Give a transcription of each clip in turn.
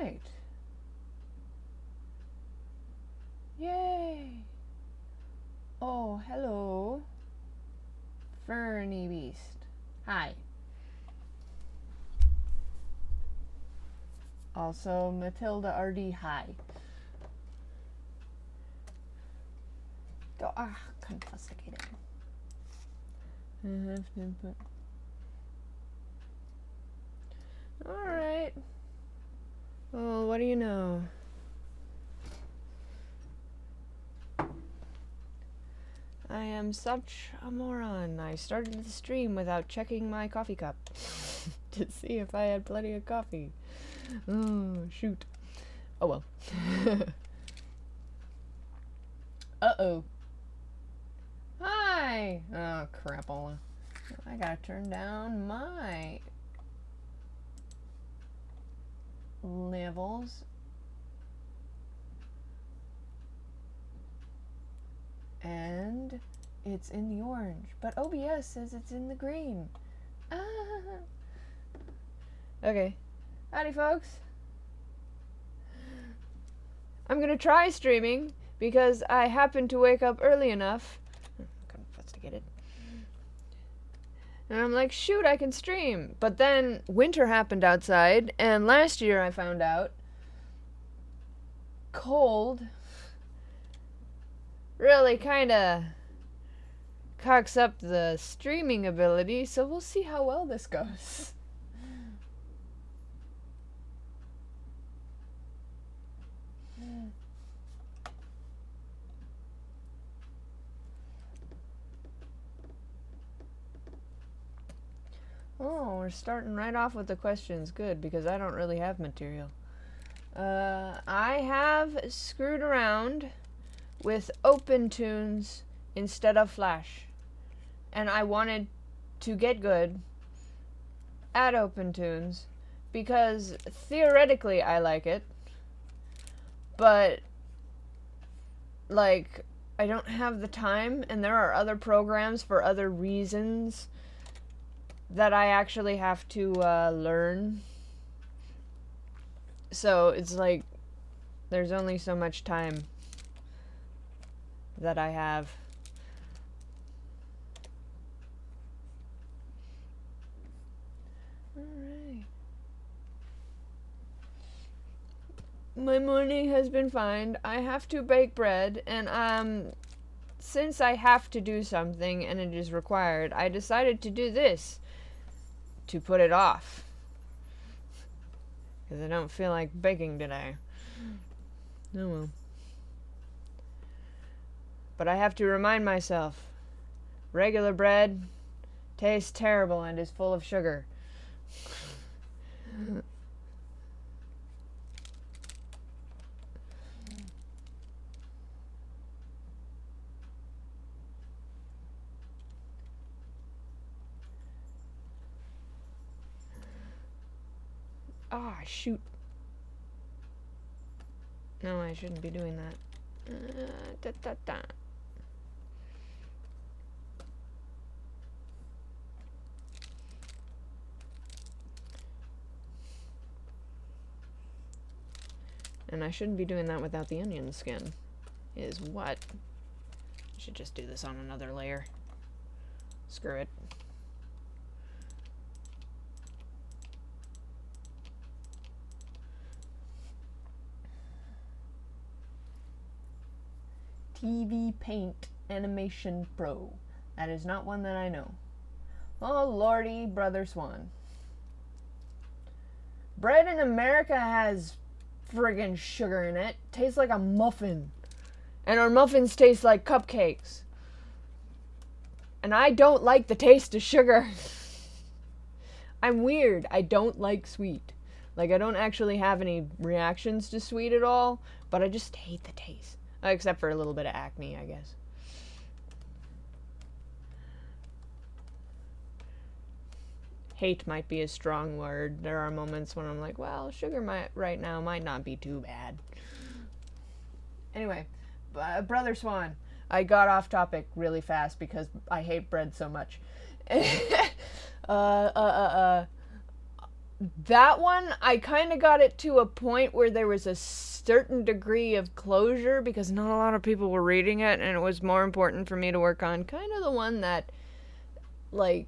right. Yay. Oh, hello. Fernie Beast. Hi. Also, Matilda RD, hi. Confuscated. I have to put... Alright. Oh, what do you know? I am such a moron. I started the stream without checking my coffee cup to see if I had plenty of coffee. Oh, shoot. Oh well. Uh-oh. Hi! Oh, crapola. I gotta turn down my levels. And it's in the orange. But OBS says it's in the green. Ah. Okay. Howdy, folks. I'm gonna try streaming because I happened to wake up early enough. Confuscated. And I'm like, shoot, I can stream. But then winter happened outside, and last year I found out cold really kind of cocks up the streaming ability, so we'll see how well this goes. Oh, we're starting right off with the questions. Good, because I don't really have material. I have screwed around with OpenTunes instead of Flash. And I wanted to get good at OpenTunes because theoretically I like it, but like I don't have the time, and there are other programs for other reasons that I actually have to learn. So it's like there's only so much time that I have. Alright. My morning has been fine. I have to bake bread, and since I have to do something and it is required, I decided to do this to put it off. Because I don't feel like baking today. Oh well. But I have to remind myself, regular bread tastes terrible and is full of sugar. Ah, shoot. No, I shouldn't be doing that. And I shouldn't be doing that without the onion skin. Is what? I should just do this on another layer. Screw it. TV Paint Animation Pro. That is not one that I know. Oh lordy, Brother Swan. Bread in America has friggin' sugar in it. Tastes like a muffin. And our muffins taste like cupcakes. And I don't like the taste of sugar. I'm weird. I don't like sweet. Like, I don't actually have any reactions to sweet at all, but I just hate the taste. Except for a little bit of acne, I guess. Hate might be a strong word. There are moments when I'm like, well, sugar right now might not be too bad. Anyway, Brother Swan. I got off topic really fast because I hate bread so much. that one, I kind of got it to a point where there was a certain degree of closure because not a lot of people were reading it, and it was more important for me to work on kind of the one that, like,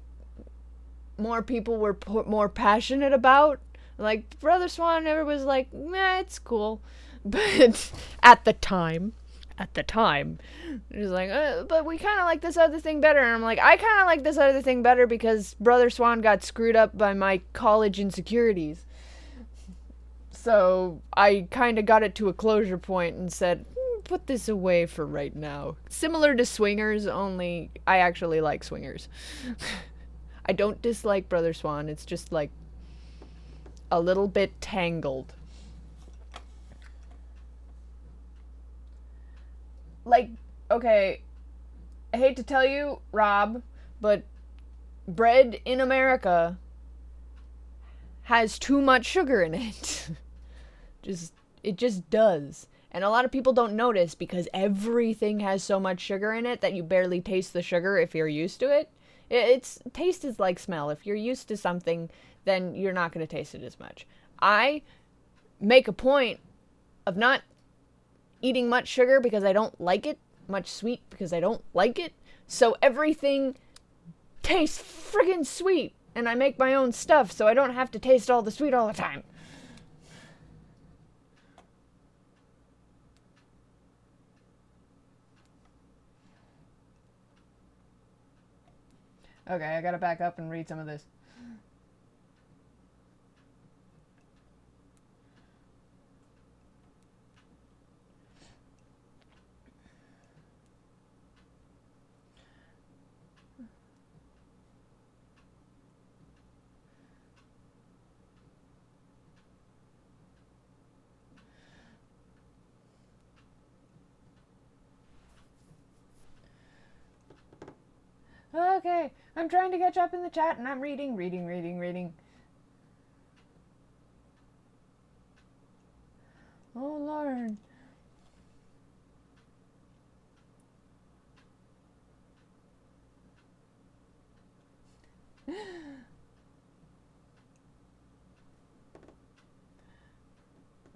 more people were more passionate about. Like, Brother Swan never was like, meh, it's cool. But at the time, it was like, but we kind of like this other thing better. And I'm like, I kind of like this other thing better because Brother Swan got screwed up by my college insecurities. So I kind of got it to a closure point and said, put this away for right now. Similar to Swingers, only I actually like Swingers. I don't dislike Brother Swan, it's just like a little bit tangled. Like, okay, I hate to tell you, Rob, but bread in America has too much sugar in it. It just does. And a lot of people don't notice because everything has so much sugar in it that you barely taste the sugar if you're used to it. It's taste is like smell. If you're used to something, then you're not going to taste it as much. I make a point of not eating much sugar because I don't like it, much sweet because I don't like it. So everything tastes friggin' sweet, and I make my own stuff so I don't have to taste all the sweet all the time. Okay, I gotta back up and read some of this. Okay, I'm trying to catch up in the chat and I'm reading. Oh, Lord.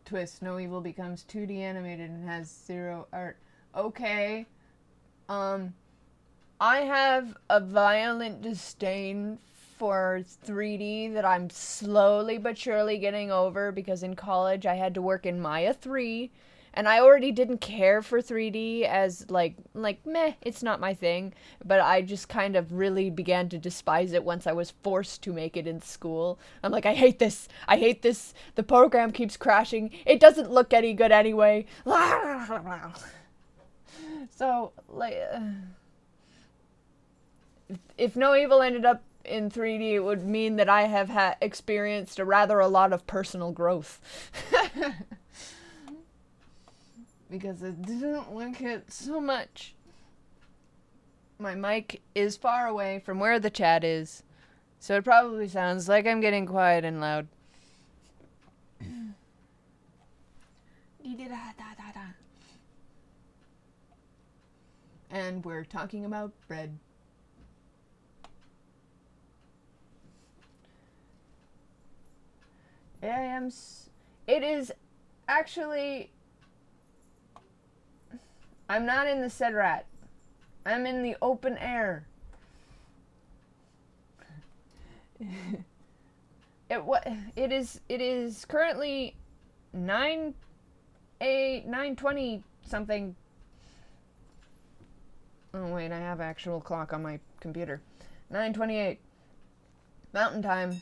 Twist, No Evil becomes 2D animated and has zero art. Okay. I have a violent disdain for 3D that I'm slowly but surely getting over because in college I had to work in Maya 3 and I already didn't care for 3D as like meh, it's not my thing, but I just kind of really began to despise it once I was forced to make it in school. I'm like, I hate this. The program keeps crashing. It doesn't look any good anyway. So, like, if No Evil ended up in 3D, it would mean that I have experienced a lot of personal growth. Because I didn't like it so much. My mic is far away from where the chat is, so it probably sounds like I'm getting quiet and loud. And we're talking about bread. It is actually... I'm not in the Sedrat. I'm in the open air. It is currently 9:20 something. Oh wait, I have actual clock on my computer. 9:28 Mountain Time.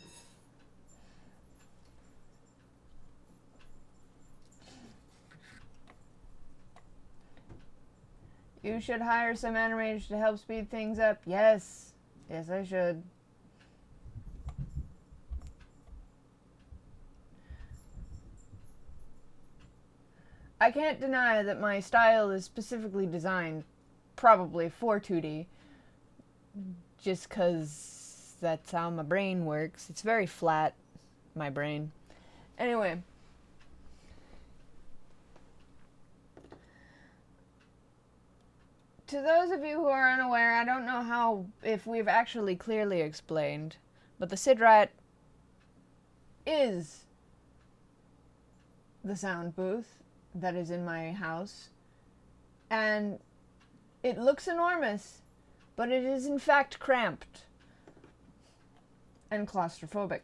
You should hire some animators to help speed things up. Yes. Yes, I should. I can't deny that my style is specifically designed probably for 2D. Just because that's how my brain works. It's very flat, my brain. Anyway. To those of you who are unaware, I don't know if we've actually clearly explained, but the Sidrat is the sound booth that is in my house. And it looks enormous, but it is in fact cramped and claustrophobic.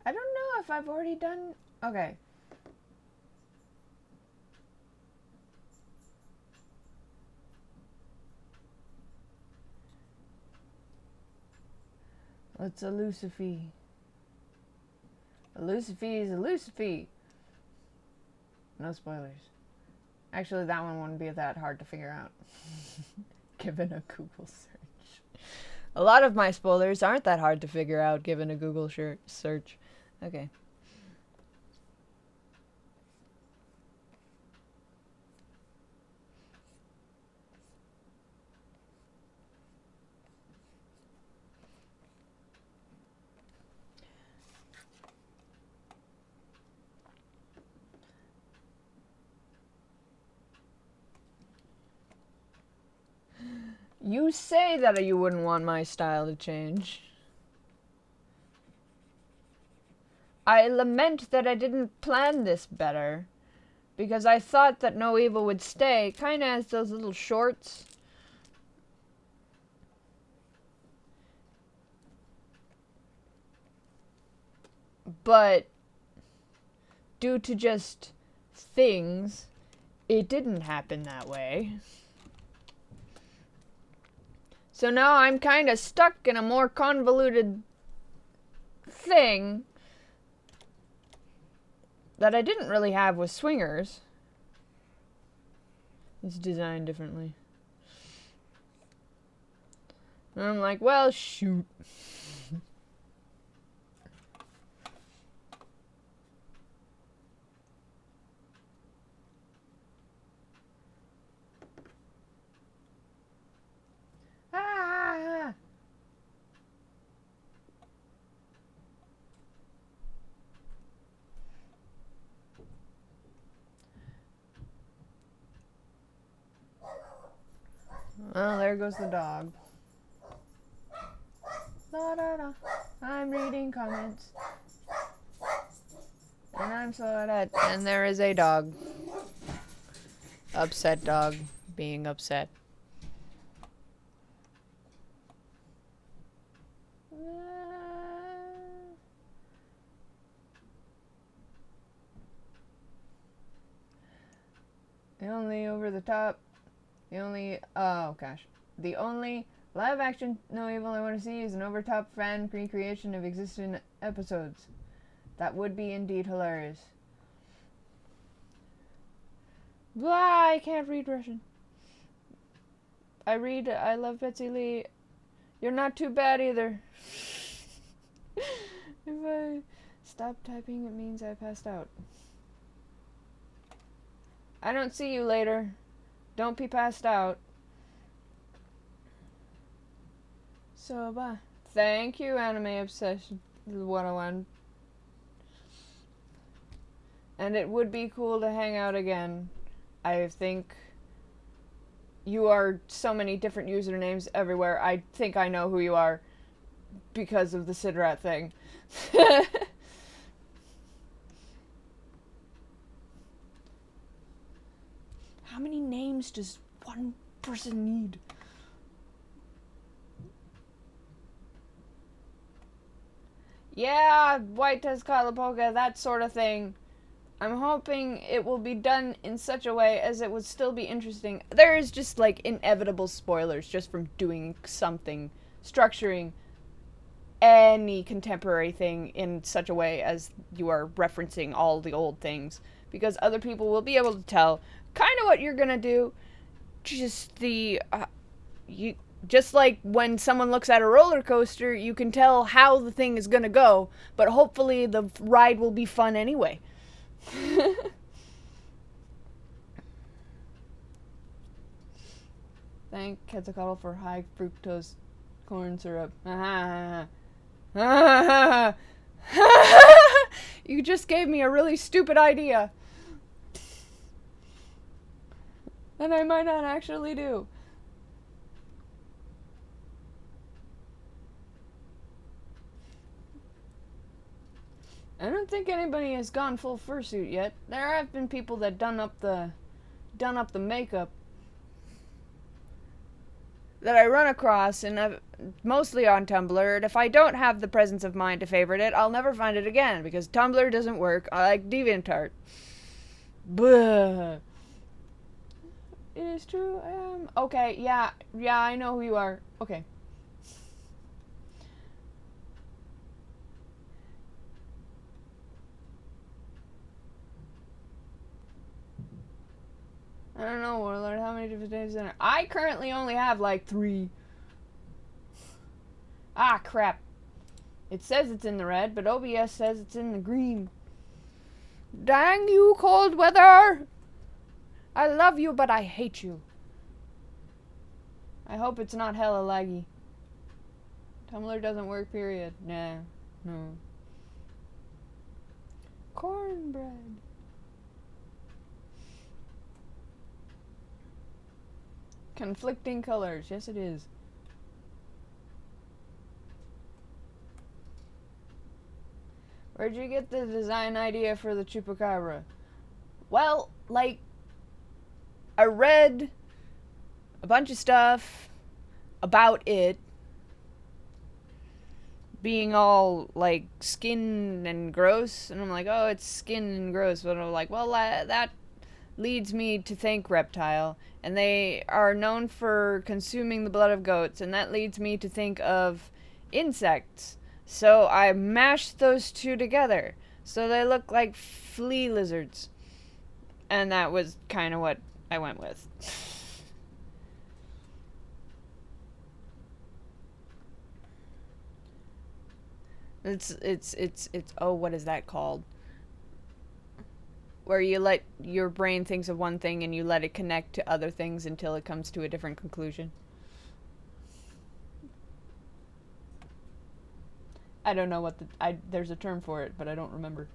I don't know if I've already done... Okay. What's a Lucifer? A Lucifer is a Lucifer. No spoilers. Actually, that one wouldn't be that hard to figure out. Given a Google search. A lot of my spoilers aren't that hard to figure out given a Google search. Okay. You say that you wouldn't want my style to change. I lament that I didn't plan this better, because I thought that No Evil would stay, kinda as those little shorts. But due to just things, it didn't happen that way. So now I'm kind of stuck in a more convoluted thing that I didn't really have with Swingers. It's designed differently. And I'm like, well, shoot. Ah! Well, there goes the dog. La da da. I'm reading comments. And I'm so upset. And there is a dog. Upset dog being upset. The only over the top, the only live action No Evil I want to see is an over top fan recreation of existing episodes. That would be indeed hilarious. Blah, I can't read Russian. I love Betsy Lee. You're not too bad either. If I stop typing, it means I passed out. I don't see you later. Don't be passed out. So, bye. Thank you, Anime Obsession 101. And it would be cool to hang out again. I think you are so many different usernames everywhere. I think I know who you are because of the Sidrat thing. How many names does one person need? Yeah, White Tezcatlipoca, that sort of thing. I'm hoping it will be done in such a way as it would still be interesting. There is just like inevitable spoilers just from doing something, structuring any contemporary thing in such a way as you are referencing all the old things, because other people will be able to tell kind of what you're gonna do. Just just like when someone looks at a roller coaster, you can tell how the thing is gonna go, but hopefully the ride will be fun anyway. Thank Quetzalcoatl for high fructose corn syrup. You just gave me a really stupid idea. And I might not actually do. I don't think anybody has gone full fursuit yet. There have been people that done up the makeup that I run across, and mostly on Tumblr. And if I don't have the presence of mind to favorite it, I'll never find it again because Tumblr doesn't work. I like DeviantArt. Blah. It is true. Okay. Yeah. I know who you are. Okay. I don't know, Warlord, how many different days in there? I currently only have like 3. Ah, crap. It says it's in the red, but OBS says it's in the green. Dang you, cold weather! I love you, but I hate you. I hope it's not hella laggy. Tumblr doesn't work, period. Nah. No. Cornbread. Conflicting colors. Yes, it is. Where'd you get the design idea for the Chupacabra? Well, like, I read a bunch of stuff about it being all, like, skin and gross, and I'm like, oh, it's skin and gross, but I'm like, well, that leads me to think reptile, and they are known for consuming the blood of goats, and that leads me to think of insects. So I mashed those two together, so they look like flea lizards, and that was kind of what I went with. It's oh, what is that called? Where you let your brain thinks of one thing and you let it connect to other things until it comes to a different conclusion. I don't know what there's a term for it, but I don't remember.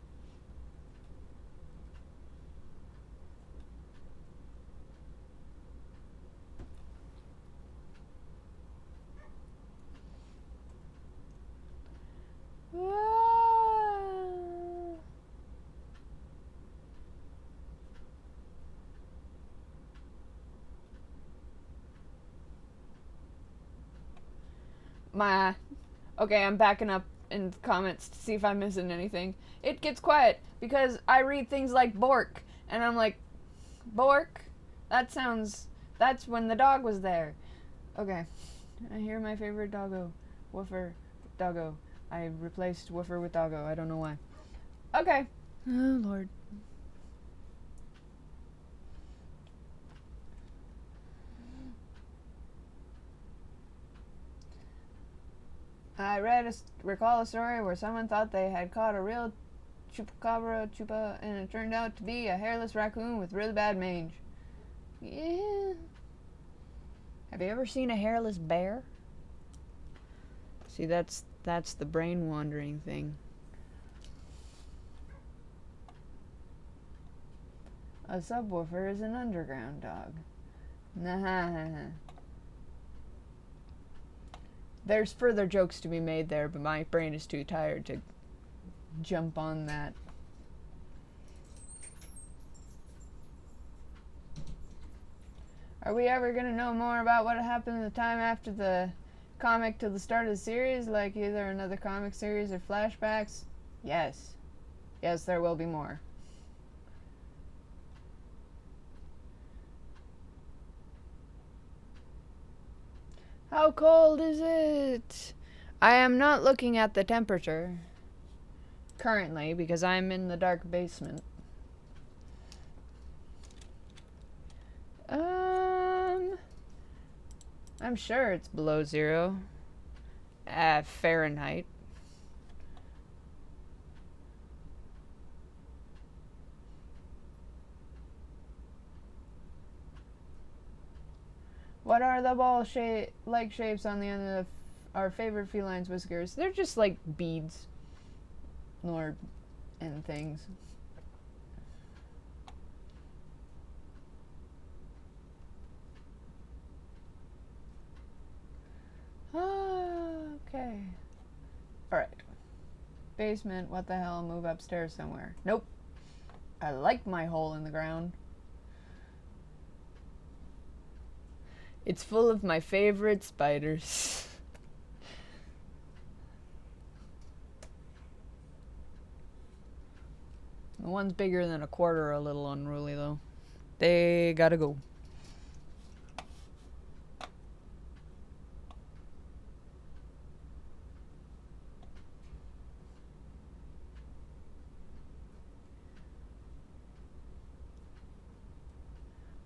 Okay, I'm backing up in the comments to see if I'm missing anything. It gets quiet because I read things like Bork, and I'm like, Bork? That's when the dog was there. Okay, I hear my favorite doggo. Woofer, doggo. I replaced Woofer with doggo. I don't know why. Okay. Oh, Lord. I recall a story where someone thought they had caught a real chupacabra, and it turned out to be a hairless raccoon with really bad mange. Yeah. Have you ever seen a hairless bear? See, that's the brain wandering thing. A subwoofer is an underground dog. Nah. There's further jokes to be made there, but my brain is too tired to jump on that. Are we ever going to know more about what happened in the time after the comic to the start of the series, like either another comic series or flashbacks? Yes. Yes, there will be more. How cold is it? I am not looking at the temperature currently because I'm in the dark basement. I'm sure it's below 0 at Fahrenheit. What are the ball-like shapes on the end of our favorite feline's whiskers? They're just like beads. Or and things. Okay. Alright. Basement, what the hell? Move upstairs somewhere. Nope. I like my hole in the ground. It's full of my favorite spiders. The one's bigger than a quarter are a little unruly though. They gotta go.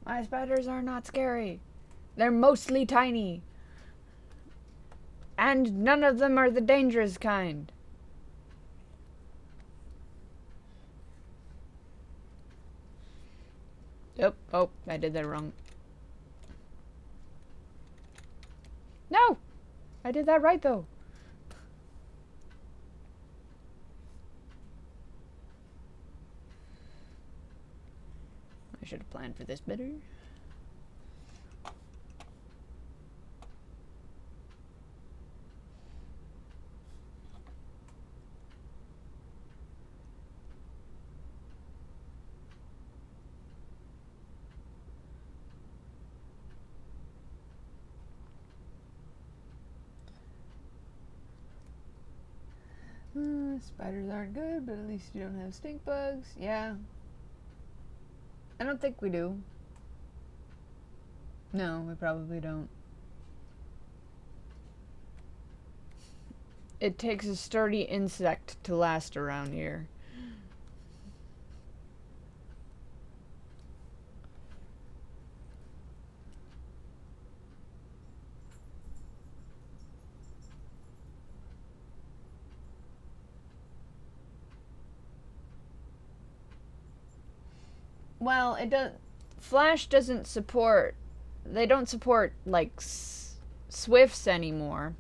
My spiders are not scary. They're mostly tiny. And none of them are the dangerous kind. Yep. Oh, I did that wrong. No! I did that right though. I should have planned for this better. Spiders aren't good, but at least you don't have stink bugs. Yeah. I don't think we do. No, we probably don't. It takes a sturdy insect to last around here. Well, it does. Flash doesn't support. They don't support like Swifts anymore,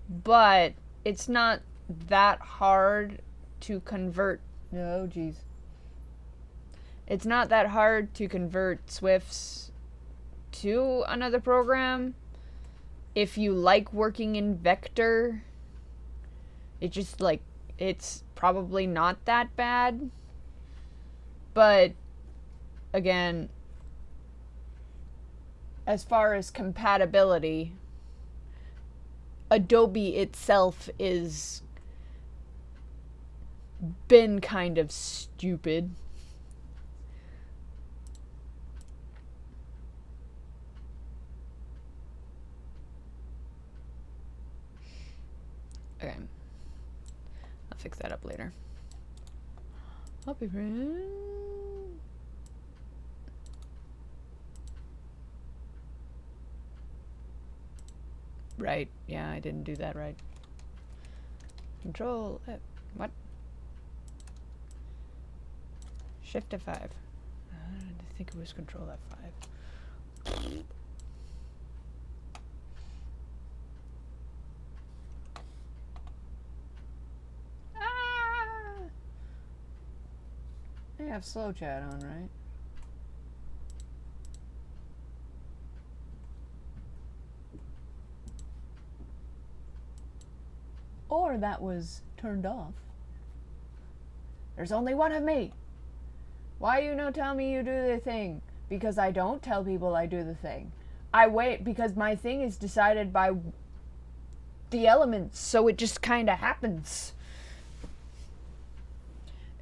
but it's not that hard to convert. Oh, jeez. It's not that hard to convert Swifts to another program if you like working in Vector. It just like it's probably not that bad, but again, as far as compatibility, Adobe itself is been kind of stupid. Okay. I'll fix that up later. Copy print. Right. Yeah, I didn't do that right. Control F. What? Shift F5. I think it was Control F5. Ah! I have slow chat on, right? Or that was turned off. There's only one of me. Why you no tell me you do the thing? Because I don't tell people I do the thing. I wait because my thing is decided by the elements, so it just kind of happens.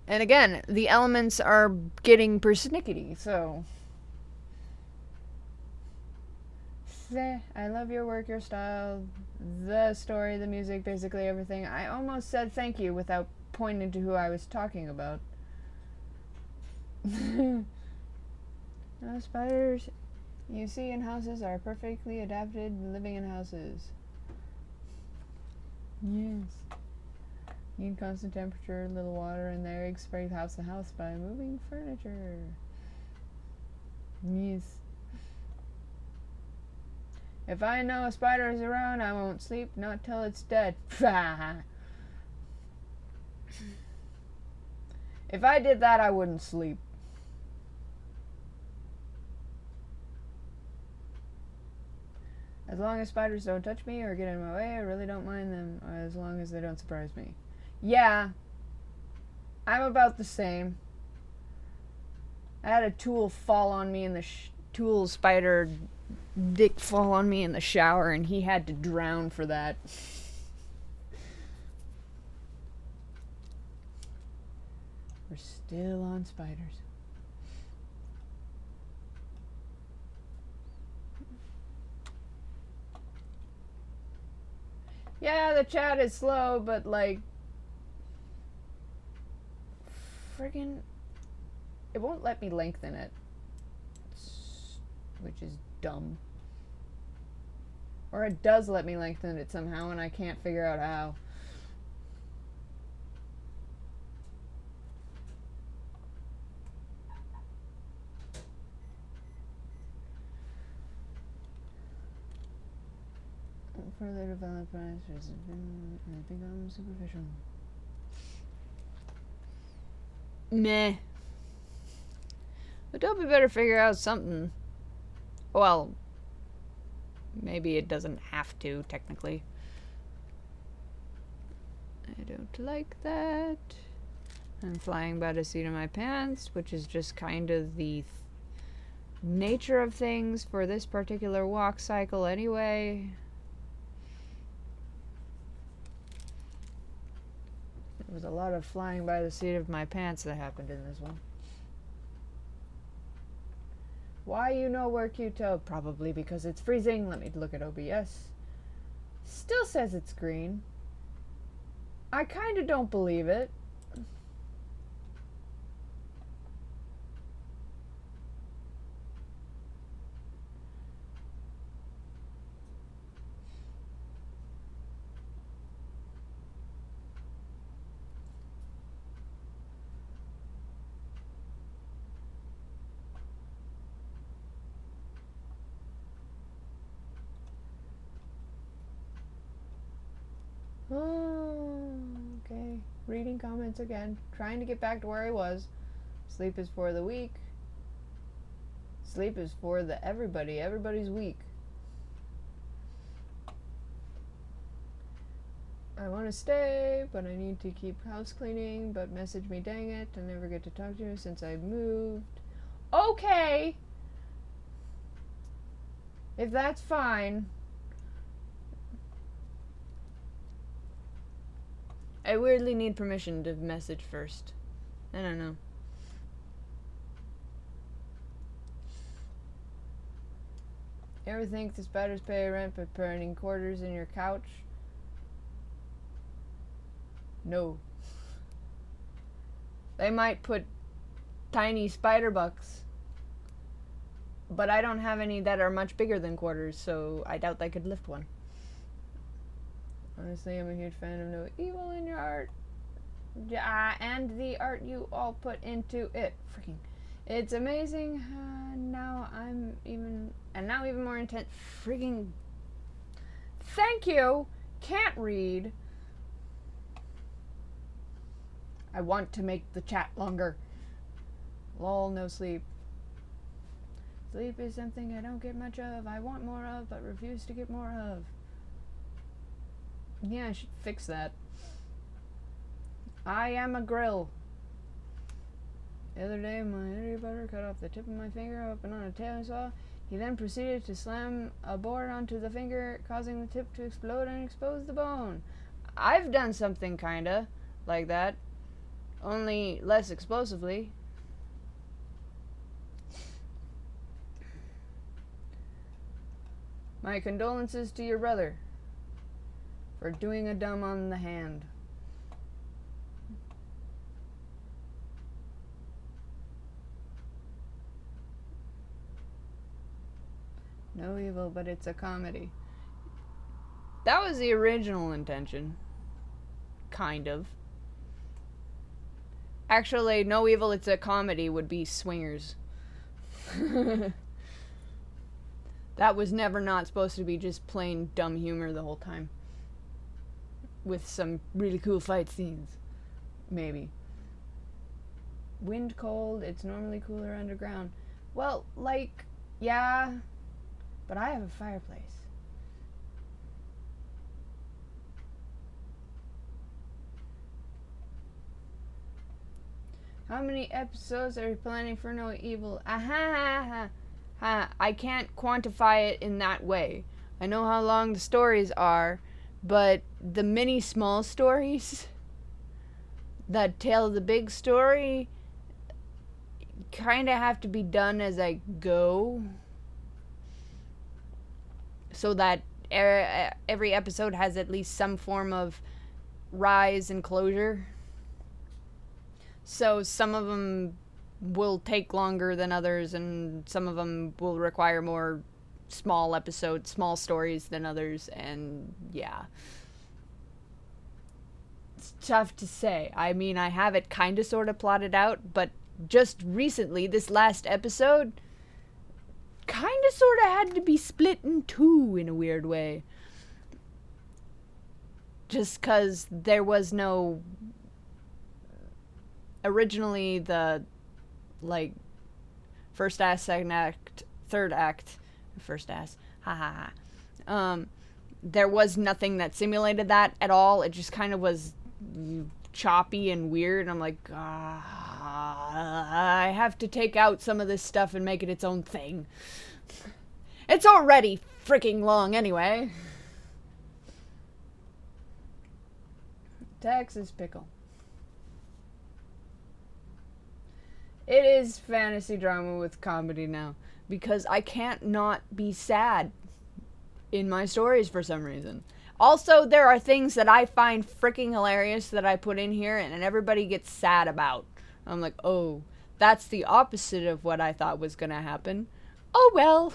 And again, the elements are getting persnickety, so... I love your work, your style, the story, the music, basically everything. I almost said thank you without pointing to who I was talking about. Spiders you see in houses are perfectly adapted living in houses. Yes. Need constant temperature, little water, and their eggs spread house to house by moving furniture. Yes. If I know a spider is around, I won't sleep, not till it's dead. If I did that, I wouldn't sleep. As long as spiders don't touch me or get in my way, I really don't mind them, as long as they don't surprise me. Yeah, I'm about the same. I had a tool fall on me in the tool spider dick fall on me in the shower, and he had to drown for that. We're still on spiders. Yeah, the chat is slow, but like, friggin', it won't let me lengthen it, which is dumb. Or it does let me lengthen it somehow, and I can't figure out how. Further developed answers have become superficial. Meh. But Adobe better figure out something. Well, maybe it doesn't have to, technically. I don't like that. I'm flying by the seat of my pants, which is just kind of the nature of things for this particular walk cycle anyway. There was a lot of flying by the seat of my pants that happened in this one. Why you nowhere, Qto? Probably because it's freezing. Let me look at OBS. Still says it's green. I kind of don't believe it. Oh, okay. Reading comments again. Trying to get back to where I was. Sleep is for the weak. Sleep is for the everybody. Everybody's weak. I want to stay, but I need to keep house cleaning. But message me, dang it. I never get to talk to you since I moved. Okay. If that's fine. I weirdly need permission to message first. I don't know. Ever think the spiders pay rent by putting quarters in your couch? No. They might put tiny spider bucks. But I don't have any that are much bigger than quarters, so I doubt they could lift one. Honestly, I'm a huge fan of No Evil in your art. And the art you all put into it. Freaking. It's amazing. Now even more intense. Freaking. Thank you. Can't read. I want to make the chat longer. Lol, no sleep. Sleep is something I don't get much of. I want more of, but refuse to get more of. Yeah, I should fix that. I am a grill. The other day, my energy butter cut off the tip of my finger open on a tailing saw. He then proceeded to slam a board onto the finger, causing the tip to explode and expose the bone. I've done something kinda like that, only less explosively. My condolences to your brother for doing a dumb on the hand. No evil, but it's a comedy. That was the original intention. Kind of. Actually, No Evil, It's a Comedy would be Swingers. That was never not supposed to be just plain dumb humor the whole time. With some really cool fight scenes. Maybe. Wind cold, it's normally cooler underground. Well, like, yeah, but I have a fireplace. How many episodes are you planning for No Evil? I can't quantify it in that way. I know how long the stories are, but the mini small stories that tell the big story kind of have to be done as I go, so that every episode has at least some form of rise and closure. So some of them will take longer than others, and some of them will require more small episodes, small stories than others, and yeah. It's tough to say. I mean, I have it kind of sort of plotted out, but just recently, this last episode kind of sort of had to be split in two in a weird way. Just because there was no... Originally, the, like, first act, second act, third act, first act, there was nothing that simulated that at all. It just kind of was choppy and weird. I'm like, I have to take out some of this stuff and make it its own thing. It's already freaking long anyway. Texas pickle. It is fantasy drama with comedy now, because I can't not be sad in my stories for some reason. Also, there are things that I find freaking hilarious that I put in here and everybody gets sad about. I'm like, oh, that's the opposite of what I thought was gonna happen. Oh well.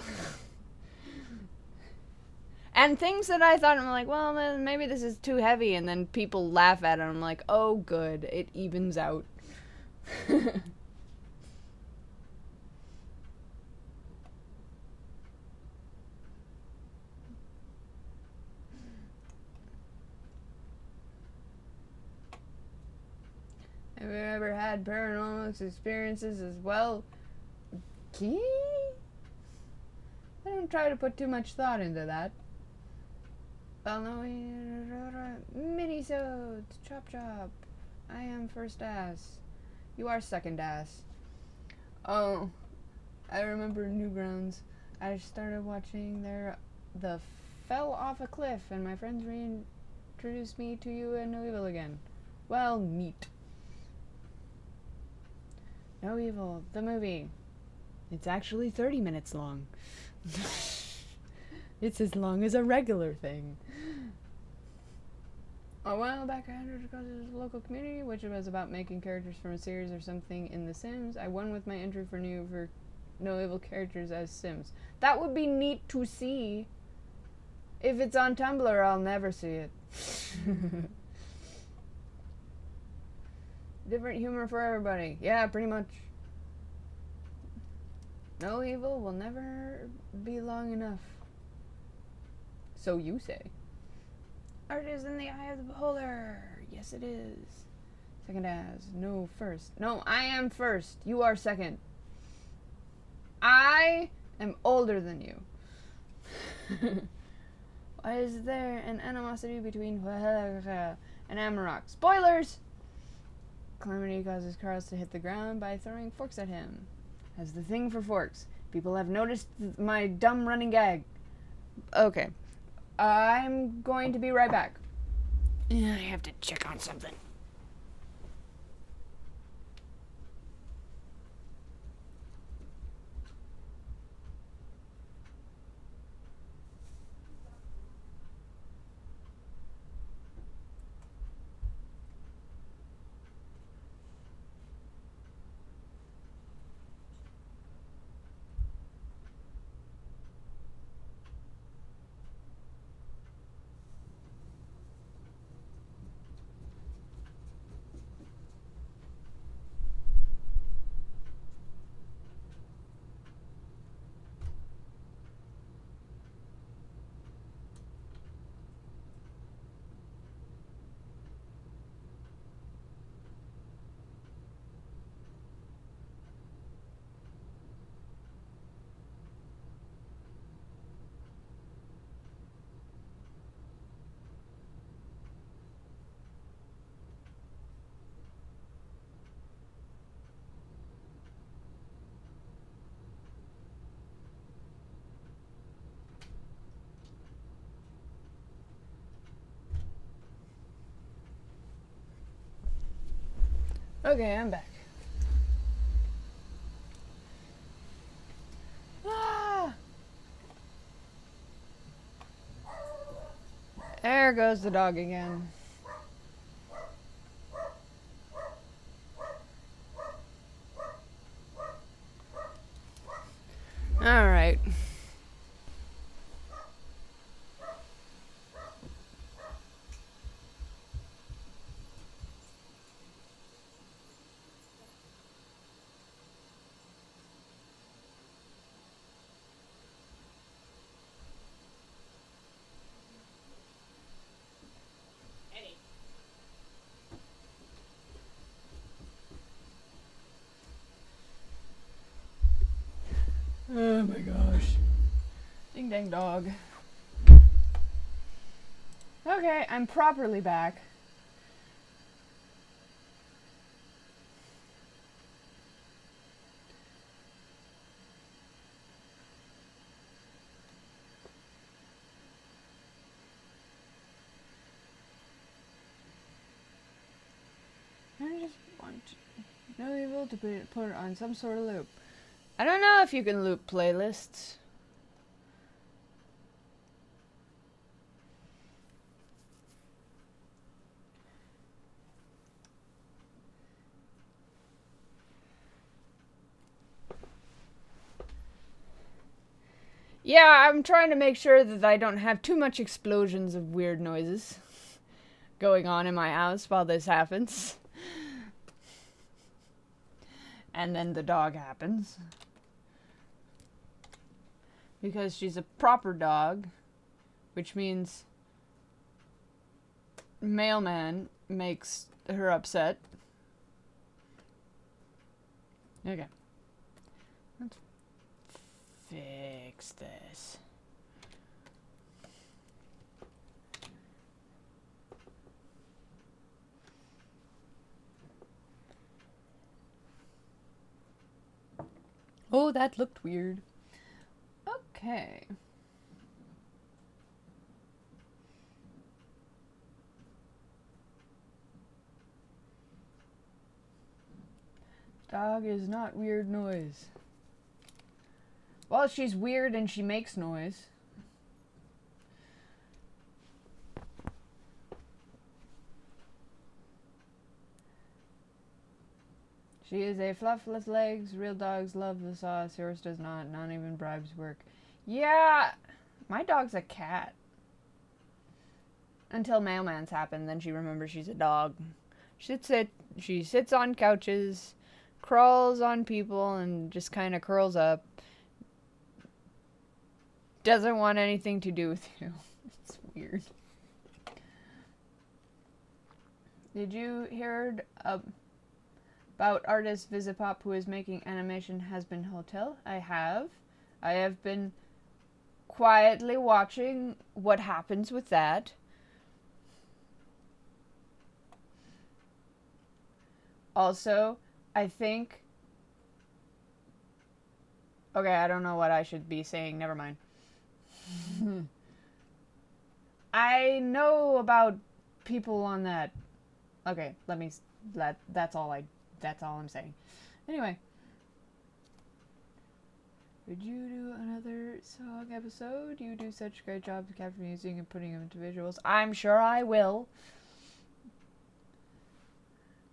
And things that I thought, I'm like, well, maybe this is too heavy, and then people laugh at it, and I'm like, oh good, it evens out. Have you ever had paranormal experiences as well? I don't try to put too much thought into that. Well, no, mini-sodes, chop chop. I am first ass. You are second ass. Oh, I remember Newgrounds. I started watching the Fell Off a Cliff, and my friends reintroduced me to you and No Evil again. Well, neat. No Evil, the movie. It's actually 30 minutes long. It's as long as a regular thing. A while back, I entered across this local community, which was about making characters from a series or something in The Sims. I won with my entry for No Evil characters as Sims. That would be neat to see. If it's on Tumblr, I'll never see it. Different humor for everybody. Yeah, pretty much. No Evil will never be long enough. So you say. Art is in the eye of the beholder. Yes, it is. Second as. No, first. No, I am first. You are second. I am older than you. Why is there an animosity between and Amarok? Spoilers! Calamity causes Carlos to hit the ground by throwing forks at him. Has the thing for forks. People have noticed my dumb running gag. Okay. I'm going to be right back. I have to check on something. Okay, I'm back. Ah! There goes the dog again. Alright. Oh my gosh. Ding dang dog. Okay, I'm properly back. I just want no evil to put it on some sort of loop. I don't know if you can loop playlists. Yeah, I'm trying to make sure that I don't have too much explosions of weird noises going on in my house while this happens. And then the dog happens. Because she's a proper dog, which means mailman makes her upset. Okay. Let's fix this. Oh, that looked weird. Okay. Dog is not weird noise. Well, she's weird and she makes noise. She is a fluffless legs. Real dogs love the sauce. Yours does not. Not even bribes work. Yeah, my dog's a cat. Until mailman's happen, then she remembers she's a dog. She sits on couches, crawls on people, and just kind of curls up. Doesn't want anything to do with you. It's weird. Did you hear about artist Visipop who is making animation Hazbin Hotel? I have. I have been quietly watching what happens with that. Also, I think... Okay, I don't know what I should be saying. Never mind. I know about people on that. Okay, let me... That's all I'm saying. Anyway. Would you do another song episode? You do such a great job of capturing music and putting them into visuals. I'm sure I will.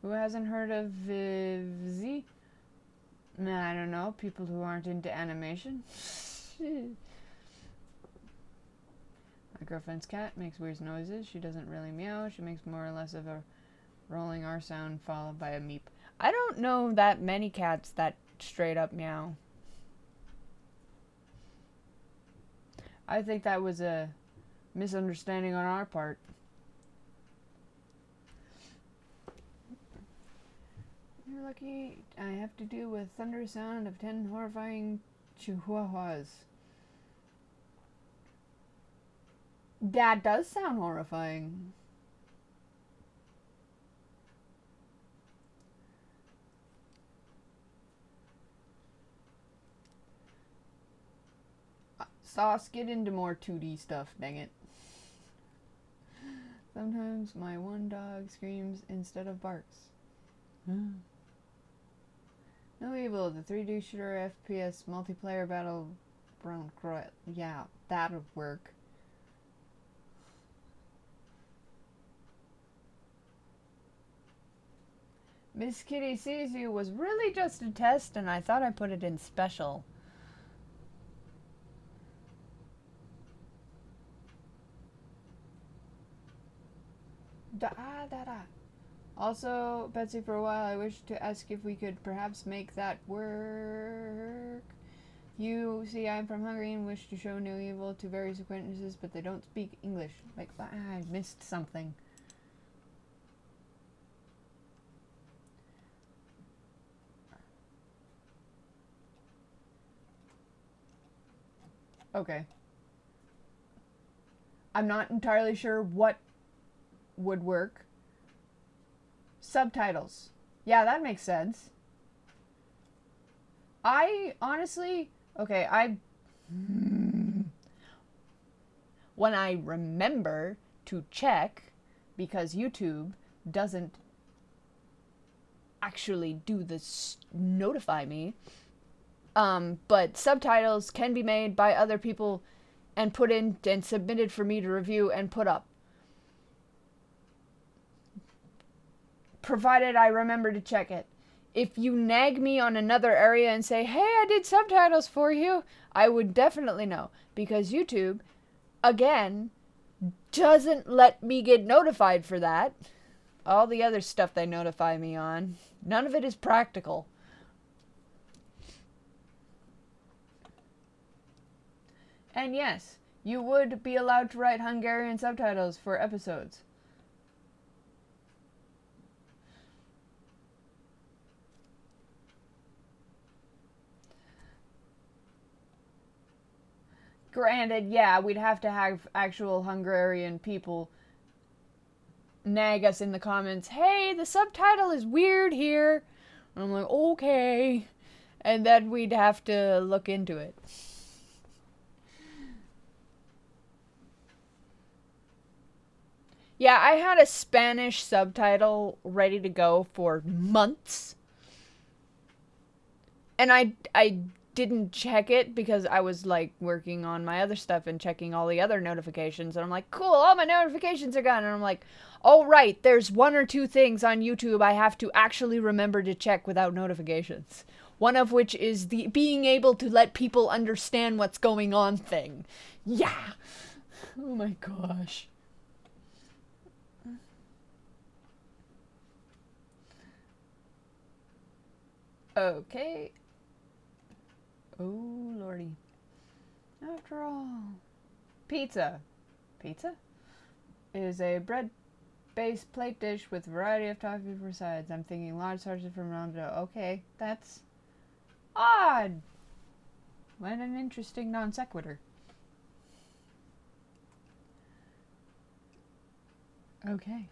Who hasn't heard of Vivzy? I don't know. People who aren't into animation. My girlfriend's cat makes weird noises. She doesn't really meow. She makes more or less of a rolling R sound followed by a meep. I don't know that many cats that straight up meow. I think that was a misunderstanding on our part. You're lucky I have to deal with thunderous sound of 10 horrifying chihuahuas. That does sound horrifying. Sauce, get into more 2D stuff, dang it. Sometimes my one dog screams instead of barks. No Evil, the 3D shooter FPS multiplayer battleground. Yeah, that would work. Miss Kitty Sees You was really just a test, and I thought I put it in special. Da da da. Also, Betsy, for a while I wished to ask if we could perhaps make that work. You see, I'm from Hungary and wish to show No Evil to various acquaintances, but they don't speak English. Like, I missed something. Okay. I'm not entirely sure what would work. Subtitles. Yeah, that makes sense. I honestly, okay, when I remember to check, because YouTube doesn't actually do this, notify me, but subtitles can be made by other people and put in and submitted for me to review and put up. Provided I remember to check it. If you nag me on another area and say, hey, I did subtitles for you, I would definitely know. Because YouTube, again, doesn't let me get notified for that. All the other stuff they notify me on, none of it is practical. And yes, you would be allowed to write Hungarian subtitles for episodes. Granted, yeah, we'd have to have actual Hungarian people nag us in the comments, hey, the subtitle is weird here. And I'm like, okay. And then we'd have to look into it. Yeah, I had a Spanish subtitle ready to go for months. And I didn't check it because I was like working on my other stuff and checking all the other notifications. And I'm like, cool, all my notifications are gone. And I'm like, oh, right, there's one or two things on YouTube I have to actually remember to check without notifications. One of which is the being able to let people understand what's going on thing. Yeah. Oh my gosh. Okay. Oh, lordy. After all. Pizza. Pizza? Is a bread-based plate dish with a variety of toppings for sides. I'm thinking large sausages from Ramdo. Okay, that's odd. What an interesting non sequitur. Okay.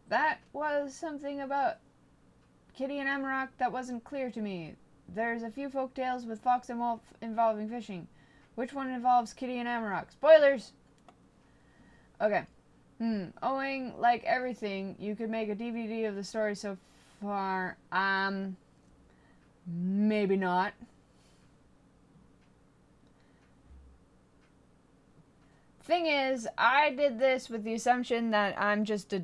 That was something about Kitty and Amarok that wasn't clear to me. There's a few folk tales with Fox and Wolf involving fishing. Which one involves Kitty and Amarok? Spoilers! Okay. Owing like everything, you could make a DVD of the story so far. Maybe not. Thing is, I did this with the assumption that I'm just a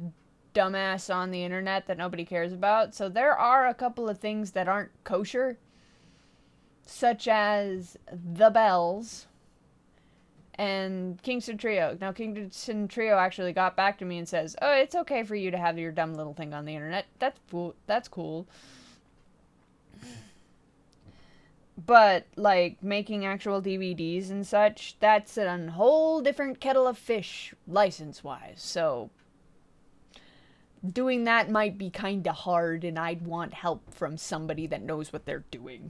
dumbass on the internet that nobody cares about. So there are a couple of things that aren't kosher, such as The Bells and Kingston Trio. Now, Kingston Trio actually got back to me and says, oh, it's okay for you to have your dumb little thing on the internet. That's cool. But, like, making actual DVDs and such, that's a whole different kettle of fish, license-wise. So, doing that might be kind of hard, and I'd want help from somebody that knows what they're doing.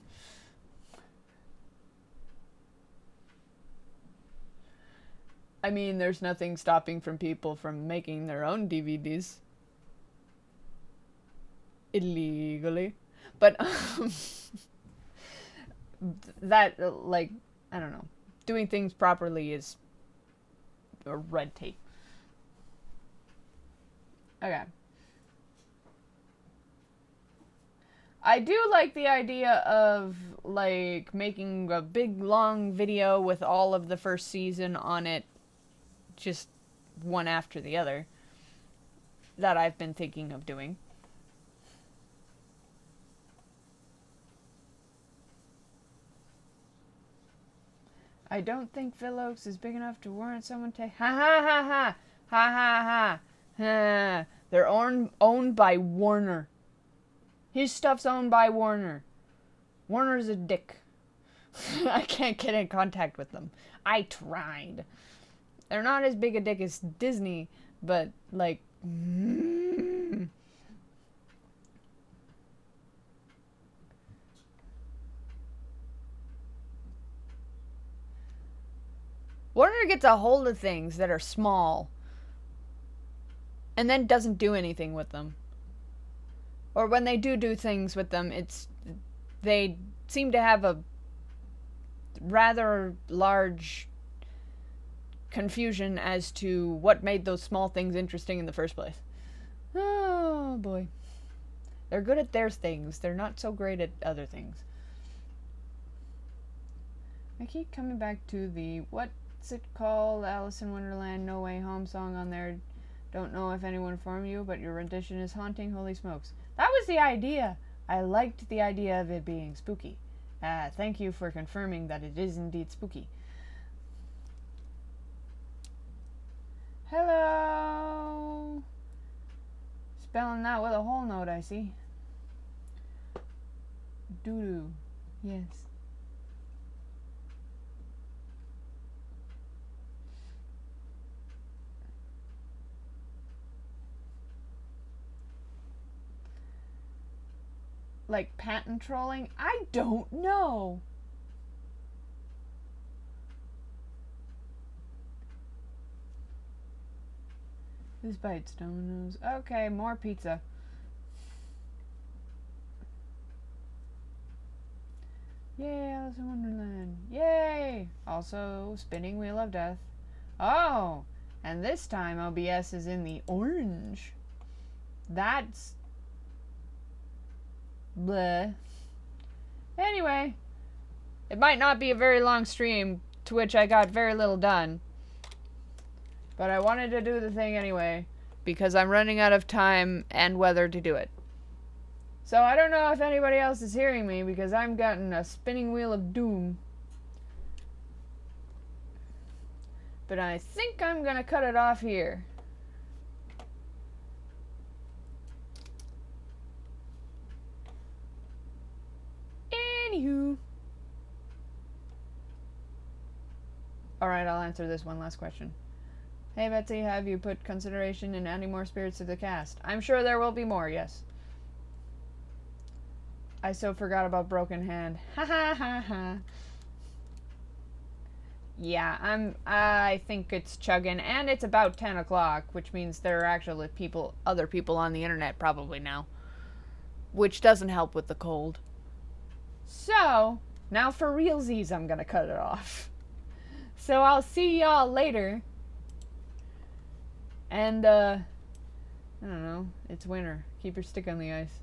I mean, there's nothing stopping from people from making their own DVDs. Illegally. But, that, like, I don't know. Doing things properly is a red tape. Okay. I do like the idea of, like, making a big, long video with all of the first season on it, just one after the other, that I've been thinking of doing. I don't think Phil Oaks is big enough to warrant someone take. Ha ha ha ha! Ha ha ha! Ha! They're owned by Warner. His stuff's owned by Warner. Warner's a dick. I can't get in contact with them. I tried. They're not as big a dick as Disney, but, like... Warner gets a hold of things that are small and then doesn't do anything with them. Or when they do things with them, they seem to have a rather large confusion as to what made those small things interesting in the first place. Oh boy. They're good at their things. They're not so great at other things. I keep coming back to the, what's it called? Alice in Wonderland No Way Home song on there. Don't know if anyone informed you, but your rendition is haunting. Holy smokes. That was the idea. I liked the idea of it being spooky. Thank you for confirming that it is indeed spooky. Hello. Spelling that with a whole note, I see. Doo-doo. Yes. Like patent trolling? I don't know. Who's bites? Domino's. Okay, more pizza. Yay, Alice in Wonderland. Yay! Also, Spinning Wheel of Death. Oh! And this time OBS is in the orange. That's... bleh. Anyway. It might not be a very long stream, to which I got very little done. But I wanted to do the thing anyway, because I'm running out of time and weather to do it. So I don't know if anybody else is hearing me, because I'm getting a spinning wheel of doom. But I think I'm gonna cut it off here. Anywho. Alright, I'll answer this one last question. Hey Betsy, have you put consideration in adding more spirits to the cast? I'm sure there will be more, yes. I so forgot about Broken Hand. Ha ha ha ha. Yeah, I think it's chugging, and it's about 10 o'clock, which means there are actually other people on the internet probably now. Which doesn't help with the cold. So, now for realsies, I'm gonna cut it off. So I'll see y'all later. And, I don't know. It's winter. Keep your stick on the ice.